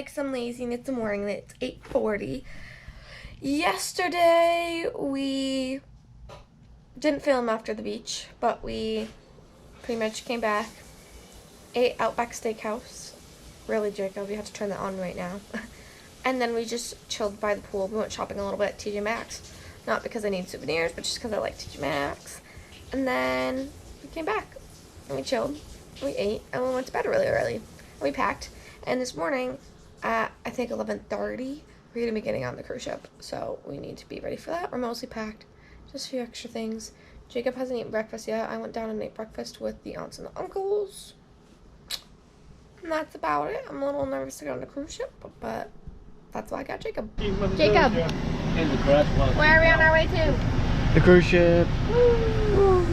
because I'm lazy and it's the morning and it's 8:40. Yesterday, we didn't film after the beach, but we pretty much came back, ate Outback Steakhouse. Really, Jacob, you have to turn that on right now. And then we just chilled by the pool. We went shopping a little bit at TJ Maxx. Not because I need souvenirs, but just because I like TJ Maxx. And then we came back and we chilled, we ate, and we went to bed really early. And we packed. And this morning at, I think 11:30, we're going to be getting on the cruise ship. So we need to be ready for that. We're mostly packed. Just a few extra things. Jacob hasn't eaten breakfast yet. I went down and ate breakfast with the aunts and the uncles. And that's about it. I'm a little nervous to go on the cruise ship, but that's why I got Jacob. Jacob, where are we on our way to? The cruise ship. Woo.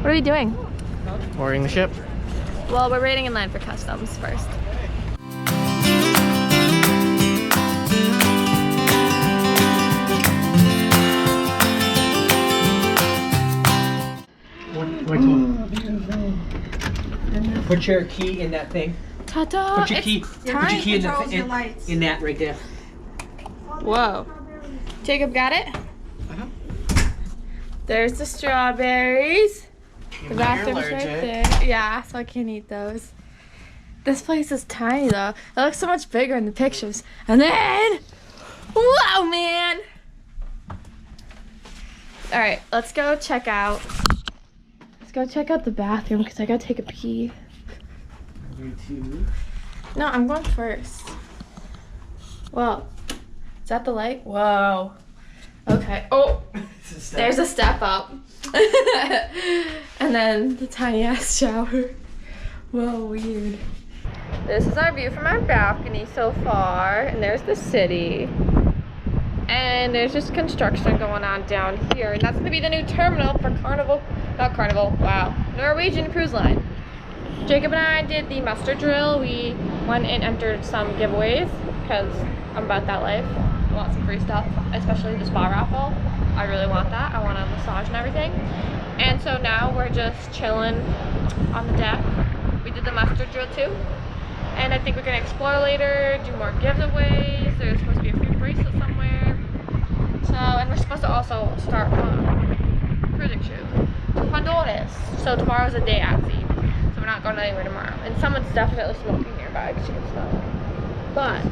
What are we doing? Mooring the ship. Well, we're waiting in line for customs first. Put your key in that thing. Ta-da! Put your key. Put your key in that right there. Whoa. Jacob got it? Uh-huh. There's the strawberries. The bathroom's right there. Yeah, so I can't eat those. This place is tiny though. It looks so much bigger in the pictures. And then, whoa, man! All right, let's go check out. Let's go check out the bathroom because I gotta take a pee. No, I'm going first. Whoa, is that the light? Whoa. Okay. Oh, there's a step up. And then the tiny ass shower. Whoa, weird. This is our view from our balcony so far, and there's the city. And there's just construction going on down here, and that's gonna be the new terminal for Norwegian Cruise Line. Jacob and I did the muster drill. We went and entered some giveaways because I'm about that life. I want some free stuff, especially the spa raffle. I really want that. I want a massage and everything. And so now we're just chilling on the deck. We did the muster drill too. And I think we're gonna explore later, do more giveaways. There's supposed to be a free bracelet somewhere. So, and we're supposed to also start cruising shoot. Honduras. So tomorrow's a day at sea. So we're not going anywhere tomorrow. And someone's definitely smoking nearby because you can smell it. But